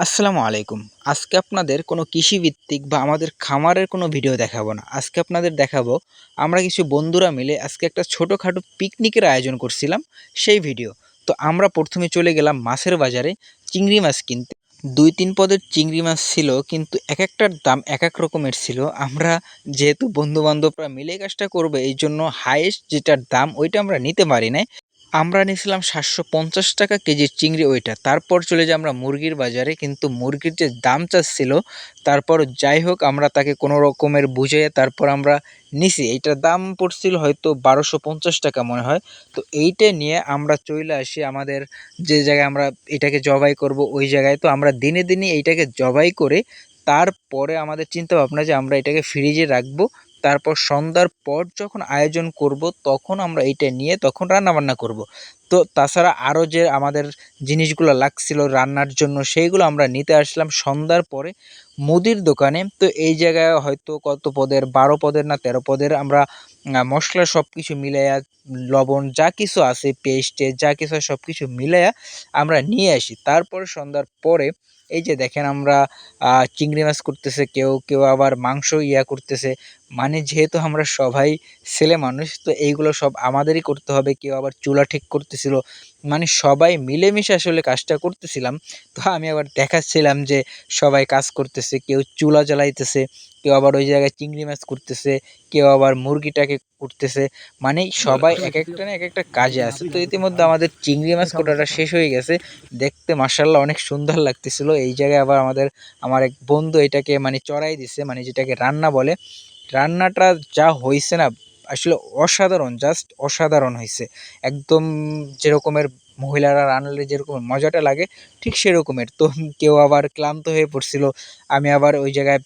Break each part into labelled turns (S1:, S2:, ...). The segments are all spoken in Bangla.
S1: আসসালামু আলাইকুম। আজকে আপনাদের কোনো কৃষিভিত্তিক বা আমাদের খামারের কোনো ভিডিও দেখাবো না। আজকে আপনাদের দেখাবো আমরা কিছু বন্ধুরা মিলে আজকে একটা ছোটখাটো পিকনিকের আয়োজন করছিলাম, সেই ভিডিও। তো আমরা ১ম এ চলে গেলাম মাছের বাজারে চিংড়ি মাছ কিনতে। ২-৩ পদের চিংড়ি মাছ ছিল, কিন্তু একেকটার দাম একেক রকমের ছিল। আমরা যেহেতু বন্ধু-বান্ধবরা মিলে এই কাজটা করবো, এইজন্য হাইয়েস্ট যেটার দাম ওইটা আমরা নিতে পারি নাই। আমরা নিয়েছিলাম ৳৭৫০ কেজির চিংড়ি ওইটা। তারপর চলে যাই আমরা মুরগির বাজারে, কিন্তু মুরগির যে দাম চাচ্ছিল, তারপর যাই হোক আমরা তাকে কোনো রকমের বুঝাইয়া তারপর আমরা নিছি। এইটার দাম পড়ছিল হয়তো ৳১২৫০ মনে হয়। তো এইটা নিয়ে আমরা চইলা আসি আমাদের যে জায়গায় আমরা এটাকে জবাই করব ওই জায়গায়। তো আমরা দিনে, দিনে এইটাকে জবাই করে তারপরে আমাদের চিন্তাভাবনা যে আমরা এটাকে ফ্রিজে রাখবো। তারপর সন্ধ্যার পর যখন আয়োজন করব তখন আমরা এইটা নিয়ে তখন রান্নাবান্না করব। তো তাছাড়া আরও যে আমাদের জিনিসগুলো লাগছিল রান্নার জন্য সেইগুলো আমরা নিতে আসলাম সন্ধ্যার পরে মুদির দোকানে। তো এই জায়গায় হয়তো কত পদের ১২ পদের না ১৩ পদের আমরা মসলা সব কিছু মিলাইয়া লবণ যা কিছু আছে পেস্টে যা কিছু সব কিছু মিলাইয়া আমরা নিয়ে আসি। তারপরে সন্ধ্যার পরে এই যে দেখেন আমরা চিংড়ি মাছ করতেছে, কেউ, কেউ আবার মাংস করতেছে। মানে যেহেতু আমরা সবাই ছেলে মানুষ, তো এইগুলো সব আমাদেরই করতে হবে। কেউ আবার চুলা ঠিক করতেছিল। মানে সবাই মিলেমিশে আসলে কাজটা করতেছিলাম। তো আমি আবার দেখাচ্ছিলাম যে সবাই কাজ করতেছে। কেউ চুলা জ্বালাইতেছে, কেউ আবার ওই জায়গায় চিংড়ি মাছ করতেছে, কেউ আবার মুরগিটাকে করতেছে। মানে সবাই একেকটা না একেকটা কাজে আছে। তো ইতিমধ্যে আমাদের চিংড়ি মাছ কোটাটা শেষ হয়ে গেছে। দেখতে মাশাআল্লাহ অনেক সুন্দর লাগতেছিল। এই জায়গায় আবার আমার এক বন্ধু এটাকে মানে চড়াই দিছে, মানে যেটাকে রান্না বলে। রান্নাটা যা হইছে না আসলে অসাধারণ, জাস্ট অসাধারণ হইছে। একদম যেরকমের মহিলারা রান্নালে যেরকম মজাটা লাগে ঠিক সেরকমের। তো কেউ আবার ক্লান্ত হয়ে পড়ছিল। আমি আবার ওই জায়গায়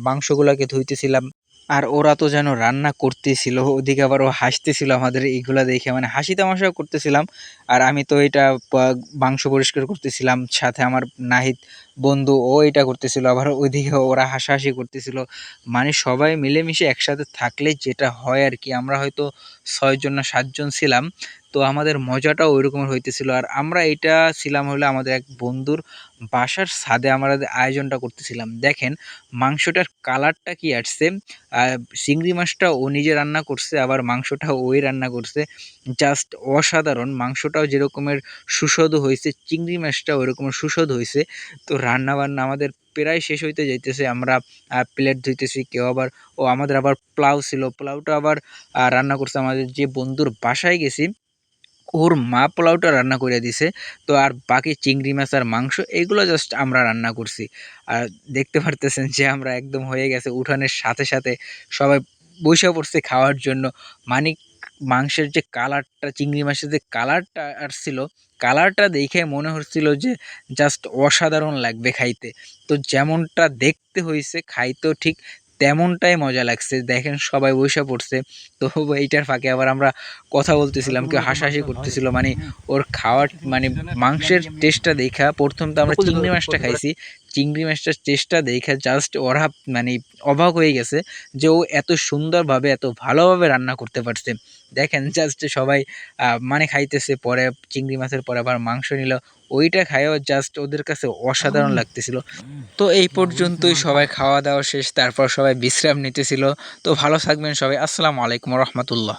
S1: মাংসগুলাকে ধুইতেছিলাম। আর ওরা তো যেন রান্না করতেছিল, ওদিকে আবার ও হাসতেছিল আমাদের এইগুলা দেখে, মানে হাসি তামাশাও করতেছিলাম। আর আমি তো এটা পা মাংস পরিষ্কার করতেছিলাম। সাথে আমার নাহিদ বন্ধু ও এটা করতেছিল। আবার ওইদিকে ওরা হাসাহাসি করতেছিল। মানে সবাই মিলেমিশে একসাথে থাকলে যেটা হয় আরকি, আমরা হয়তো ৬ জন না ৭ জন ছিলাম। তো আমাদের মজাটাও ঐরকমের হইতেছিল। আর আমরা এইটা ছিলাম হলো আমাদের এক বন্ধুর বাসার ছাদে আমরা আয়োজনটা করতেছিলাম। দেখেন মাংসটার কালারটা কি আসছে। আ চিংড়ি মাছটা ও নিজে রান্না করছে, আবার মাংসটাও ওই রান্না করছে। জাস্ট অসাধারণ! মাংসটাও যেরকমের সুস্বাদু হইছে, চিংড়ি মাছটাও ওইরকমের সুস্বাদু হইছে। তো রান্নাবান্না আমাদের প্রায় শেষ হইতে যাইতেছে। আমরা প্লেট ধুইতেছি, কেউ আবার আমাদের আবার পোলাও ছিল। পোলাওটা আবার রান্না করছে আমাদের যে বন্ধুর বাসায় গেছি ওর মা পোলাওটা রান্না কইরা দিছে। তো আর বাকি চিংড়ি মাছ আর মাংস এগুলো জাস্ট আমরা রান্না করছি। আর দেখতে পারতেছেন যে আমরা একদম হয়ে গেছে উঠানের সাথে, সাথে সবাই বইসা পড়ছে খাওয়ার জন্য। মানে মাংসের যে কালারটা, চিংড়ি মাছের যে কালারটা আসছিল, কালারটা দেখে মনে হচ্ছিল যে জাস্ট অসাধারণ লাগবে খাইতে। তো যেমনটা দেখতে হইছে খাইতেও ঠিক তেমনটাই মজা লাগছে। দেখেন সবাই বইসা পড়ছে। তো এইটার ফাঁকে আবার আমরা কথা বলতেছিলাম, কেউ হাসাহাসি করতেছিল। মানে ওর খাওয়ার মানে মাংসের টেস্টটা দেইখা ১ম তো আমরা চিংড়ি মাছটা খাইছি। চিংড়ি মাছটার টেস্টটা দেইখা জাস্ট ওরা মানে অবাক হয়ে গেছে যে ও এত সুন্দরভাবে, এত ভালোভাবে রান্না করতে পারছে। দেখেন জাস্ট সবাই মানে খাইতেছে, পরে চিংড়ি মাছের পরে আবার মাংস নিল। ওইটা খাইয়াও জাস্ট ওদের কাছে অসাধারণ লাগতেছিল। তো এই পর্যন্তই, সবাই খাওয়া-দাওয়া শেষ। তারপর সবাই বিশ্রাম নিতেছিল। তো ভালো থাকবেন সবাই। আসসালামু আলাইকুম ওয়া রাহমাতুল্লাহ।